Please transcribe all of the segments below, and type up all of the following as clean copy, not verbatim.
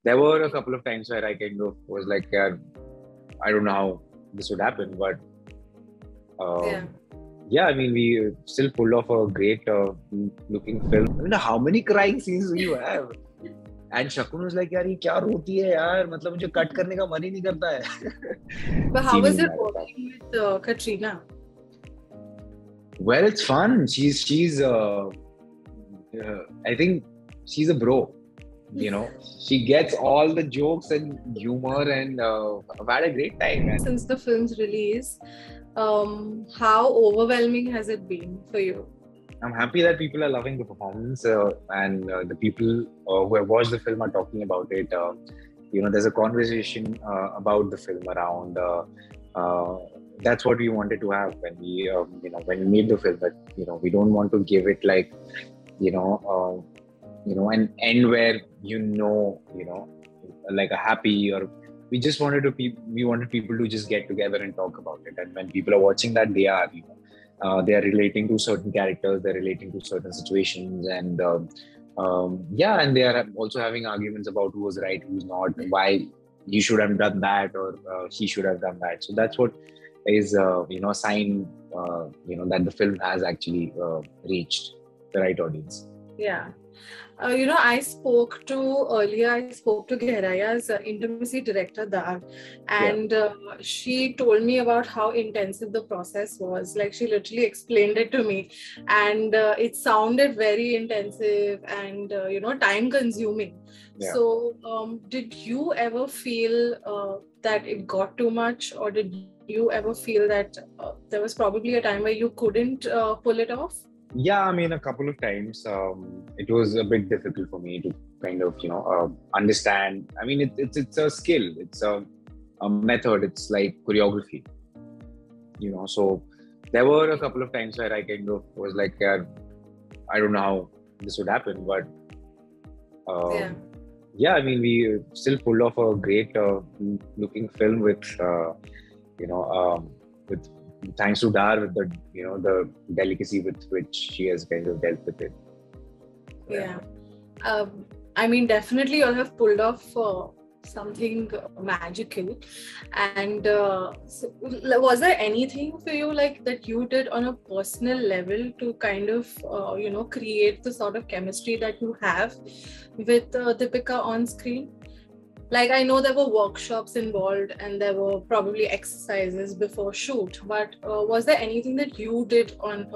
There were a couple of times where I kind of was like, yeah, I don't know how this would happen, but Yeah. yeah, I mean, we still pulled off a great looking film. I mean, how many crying scenes do you have? And Shakun was like, यार ये क्या रोती है यार, मतलब मुझे cut करने का मन ही नहीं करता है. But how Scene was नहीं it बना रहता. working with Katrina? Well, it's fun. I think she's a bro. You know, she gets all the jokes and humor, and I've had a great time. Man. Since the film's release, how overwhelming has it been for you? I'm happy that people are loving the performance, and the people who have watched the film are talking about it. There's a conversation about the film around. Uh, that's what we wanted to have when when we made the film. That we don't want to give it like an end where like a happy, or we just we wanted people to just get together and talk about it. And when people are watching that, they are relating to certain characters, they're relating to certain situations, and and they are also having arguments about who was right, who's not, why he should have done that, or he should have done that. So that's what is a sign that the film has actually reached the right audience. Yeah. I spoke to Gehraya's intimacy director, Dar, and she told me about how intensive the process was. Like, she literally explained it to me, and it sounded very intensive and, time consuming. Yeah. So, did you ever feel that it got too much, or did you ever feel that there was probably a time where you couldn't pull it off? Yeah, I mean, a couple of times it was a bit difficult for me to kind of, understand. I mean, it's a skill, it's a method, it's like choreography, So there were a couple of times where I kind of was like, yeah, I don't know how this would happen, but I mean, we still pulled off a great looking film with, with thanks to Dar, with the delicacy with which she has kind of dealt with it. Yeah. I mean, definitely you have pulled off something magical. And so was there anything for you like that you did on a personal level to kind of, create the sort of chemistry that you have with Deepika on screen? Like, I know there were workshops involved and there were probably exercises before shoot, but was there anything that you did on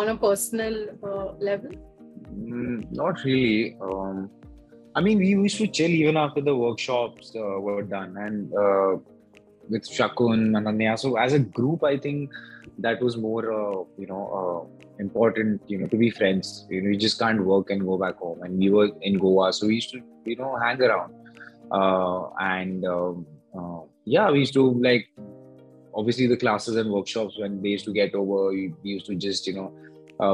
a personal level? Not really. I mean, we used to chill even after the workshops were done, and with Shakun, Ananya. So as a group, I think that was more, important, to be friends. You just can't work and go back home. And we were in Goa, so we used to, hang around. We used to, like, obviously the classes and workshops, when they used to get over, we used to just,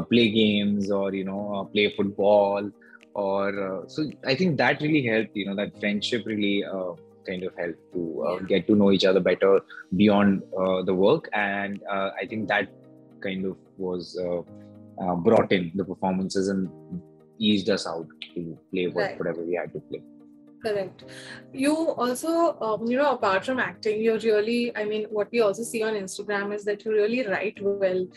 play games, or, play football, or so I think that really helped, that friendship really kind of helped to get to know each other better beyond the work. And I think that kind of was brought in the performances and eased us out to play whatever we had to play. Correct. You also, apart from acting, you're really, I mean, what we also see on Instagram is that you really write well,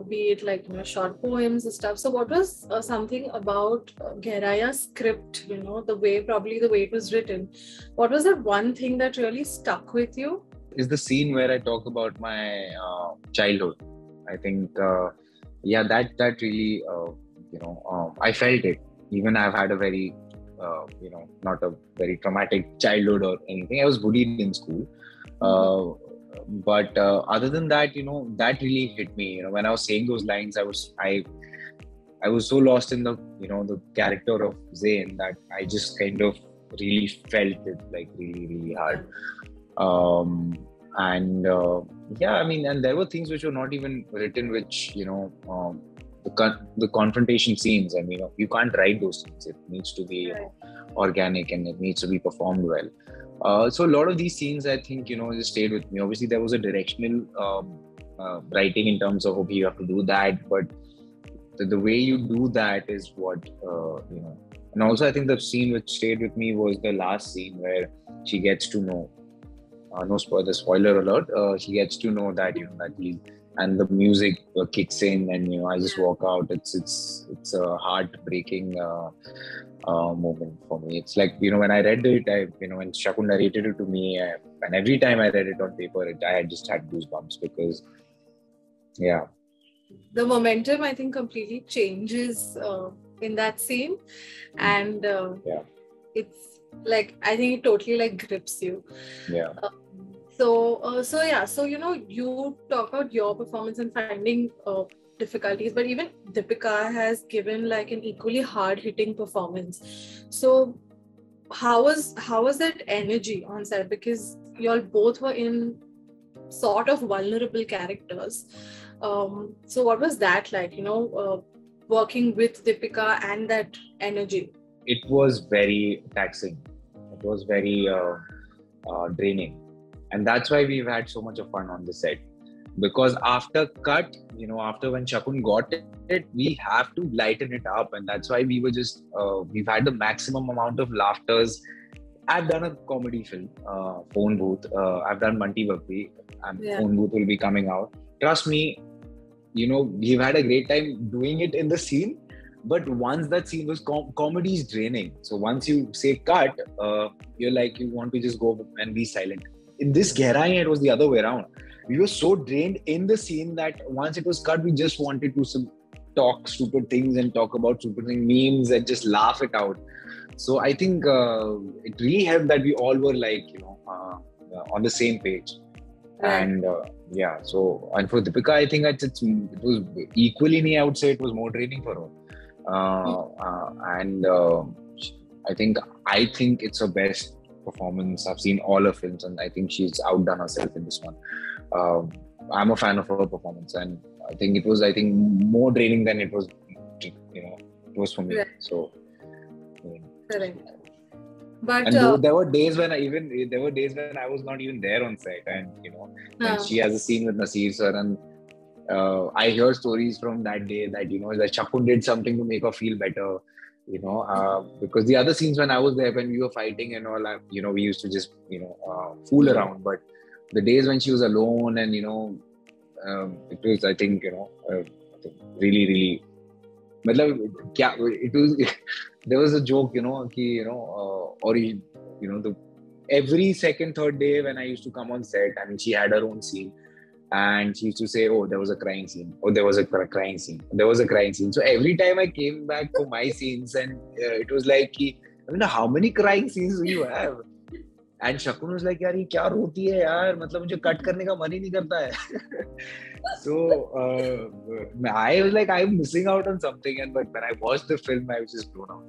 be it like, short poems and stuff. So what was something about Gehraya's script, the way it was written? What was that one thing that really stuck with you? Is the scene where I talk about my childhood. I think, that really, I felt it. Even I've had a very not a very traumatic childhood or anything. I was bullied in school. But other than that, that really hit me. When I was saying those lines, I was so lost in the, the character of Zain that I just kind of really felt it like really, really hard. And there were things which were not even written, which, the confrontation scenes, and you can't write those things. It needs to be organic, and it needs to be performed well. So a lot of these scenes, I think, just stayed with me. Obviously there was a directional writing in terms of, okay, you have to do that, but the way you do that is what And also, I think the scene which stayed with me was the last scene where she gets to know. No spoiler alert. She gets to know that that he, and the music kicks in, and I just walk out. It's a heartbreaking moment for me. It's like when I read it, when Shakun narrated it to me, and every time I read it on paper, I just had goosebumps because the momentum I think completely changes in that scene, and it's like I think it totally like grips you. So you talk about your performance and finding difficulties, but even Deepika has given like an equally hard-hitting performance. So how was that energy on set? Because you all both were in sort of vulnerable characters. So what was that like? Working with Deepika and that energy. It was very taxing. It was very draining. And that's why we've had so much of fun on the set. Because after cut, after when Shakun got it, we have to lighten it up. And that's why we were just, we've had the maximum amount of laughters. I've done a comedy film, Phone Booth. I've done Manti Bakri, and Phone Booth will be coming out. Trust me, we've had a great time doing it in the scene. But once that scene was comedy is draining. So once you say cut, you're like, you want to just go and be silent. In this Gehrai, it was the other way around. We were so drained in the scene that once it was cut, we just wanted to talk stupid things and talk about stupid things, memes, and just laugh it out. So I think it really helped that we all were like, on the same page. And and for Deepika, I think it was equally me. I would say it was more draining for her. I think it's her best performance. I've seen all her films, and I think she's outdone herself in this one. I'm a fan of her performance, and I think it was more draining than it was for me. So but and there were days when I was not even there on set, and when she has a scene with Naseer sir, and I hear stories from that day that that Shakun did something to make her feel better. Because the other scenes when I was there, when we were fighting and all, we used to just fool around. But the days when she was alone, and it was, I think, really, really. It was. There was a joke, every second, third day when I used to come on set, I mean, she had her own scene. And she used to say, oh, there was a crying scene. Oh, there was a crying scene. There was a crying scene. So every time I came back for my scenes, and it was like, how many crying scenes do you have? And Shakun was like, yaar, ye kya roti hai yaar? Matlab, mujhe cut karne ka man hi nahi karta hai. So I was like, I'm missing out on something. But when I watched the film, I was just blown out.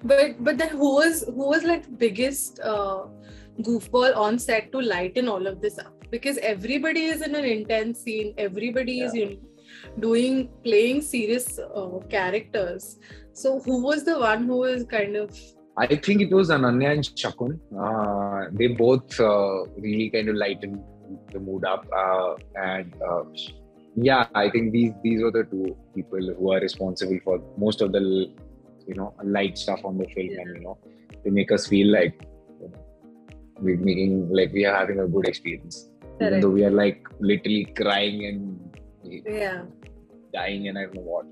But then who was like the biggest goofball on set to lighten all of this up? Because everybody is in an intense scene, everybody is playing serious characters. So who was the one who was kind of... I think it was Ananya and Shakun. They both really kind of lightened the mood up. I think these were the two people who are responsible for most of the light stuff on the film, and they make us feel like we are having a good experience. Correct. Even though we are like literally crying and dying and I don't know what.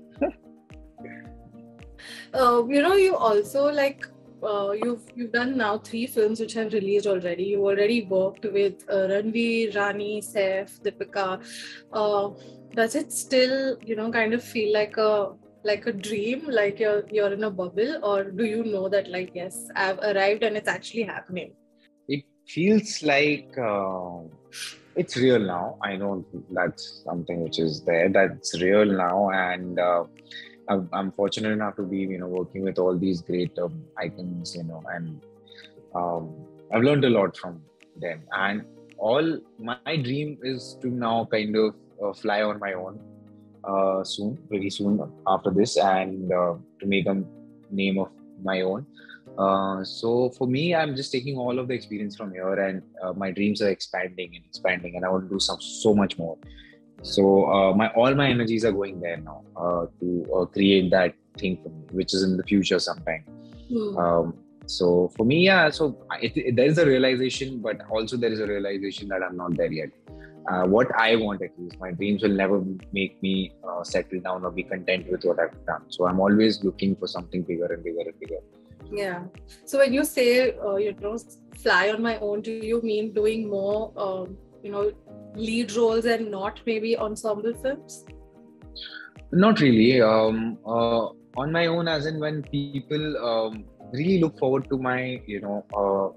You also like you've done now 3 films which have released already. You already worked with Ranveer, Rani, Saif, Deepika. Does it still kind of feel like a dream, like you're in a bubble, or do you know that like, yes, I've arrived and it's actually happening? It feels like it's real now. I know that's something which is there, that's real now, and I'm fortunate enough to be working with all these great icons, and I've learned a lot from them. And all my dream is to now kind of fly on my own pretty soon after this, and to make a name of my own. So for me, I'm just taking all of the experience from here, and my dreams are expanding, and I want to do so much more. So my all my energies are going there now to create that thing for me, which is in the future sometime. Um, so for me, yeah. So there is a realization, but also there is a realization that I'm not there yet. What I want, at least, my dreams will never make me settle down or be content with what I've done. So I'm always looking for something bigger and bigger and bigger. Yeah. So when you say, fly on my own, do you mean doing more, lead roles and not maybe ensemble films? Not really. On my own, as in when people really look forward to my,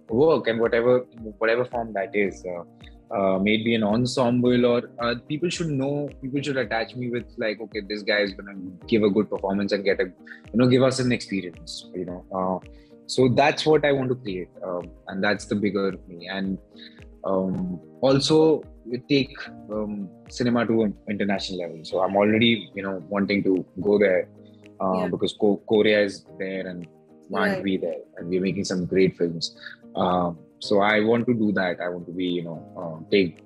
work and whatever form that is. Maybe an ensemble, or people should attach me with, like, okay, this guy is gonna give a good performance and give us an experience, so that's what I want to create, and that's the bigger me. And also take cinema to an international level. So I'm already wanting to go there, because Korea is there and want to be there, and we're making some great films. So I want to do that. I want to be, take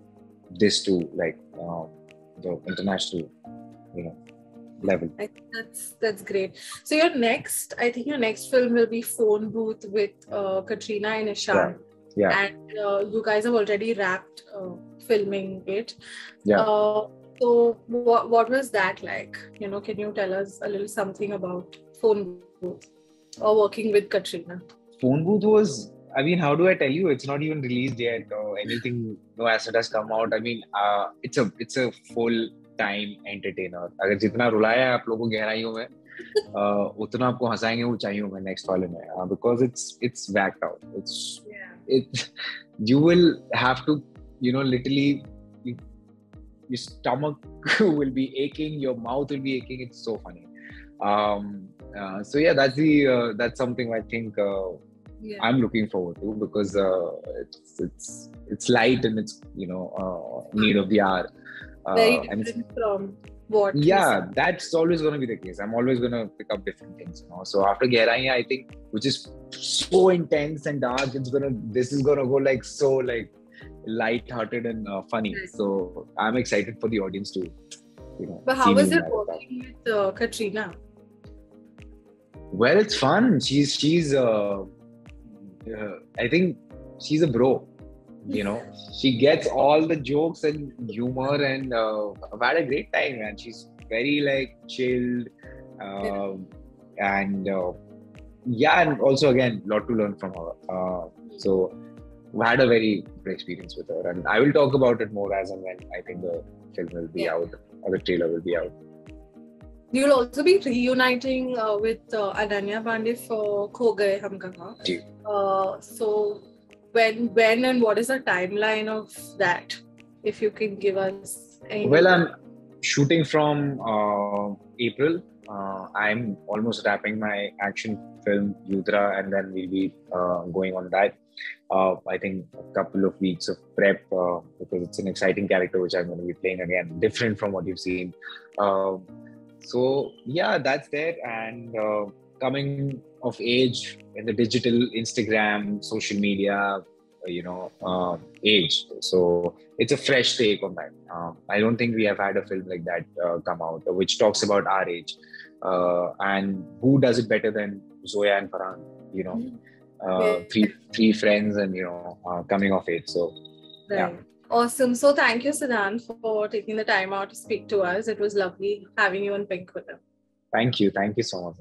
this to like the international, level. I think that's great. So I think your next film will be Phone Booth with Katrina and Ishaan. Yeah. And you guys have already wrapped filming it. Yeah. So what was that like? Can you tell us a little something about Phone Booth or working with Katrina? Phone Booth was, I mean, how do I tell you? It's not even released yet or anything. No asset has come out. I mean, it's a full-time entertainer. अगर जितना रुलाया है आप लोगों को गहराइयों में, उतना आपको हंसाएंगे ऊंचाइयों में next वाले में, because it's whacked out. You will have to, literally, your stomach will be aching, your mouth will be aching. It's so funny. So yeah, that's something I think. I'm looking forward to, because it's light and it's need of the hour. Very different from what. Yeah, that's always going to be the case. I'm always going to pick up different things. So after Gehraiyan, I think, which is so intense and dark, this is gonna go like so like light-hearted and funny. Right. So I'm excited for the audience to But how was it working with Katrina? Well, it's fun. She's I think she's a bro. She gets all the jokes and humor, and I've had a great time, man. She's very like chilled, and and also again, a lot to learn from her. So we had a very good experience with her, and I will talk about it more as and when I think the film will be out, or the trailer will be out. You'll also be reuniting with Ananya Pandey for Kho Gaye Hum Kahan. So when and what is the timeline of that? If you can give us any. Well, I'm shooting from April. I'm almost wrapping my action film Yudra, and then we'll be going on that. I think a couple of weeks of prep, because it's an exciting character which I'm going to be playing again, different from what you've seen. So yeah, that's there, and coming of age in the digital Instagram, social media, age. So it's a fresh take on that. I don't think we have had a film like that come out, which talks about our age. And who does it better than Zoya and Farhan? Three friends and coming of age. So yeah. Awesome. So thank you, Siddhant, for taking the time out to speak to us. It was lovely having you on Pink with them. Thank you so much.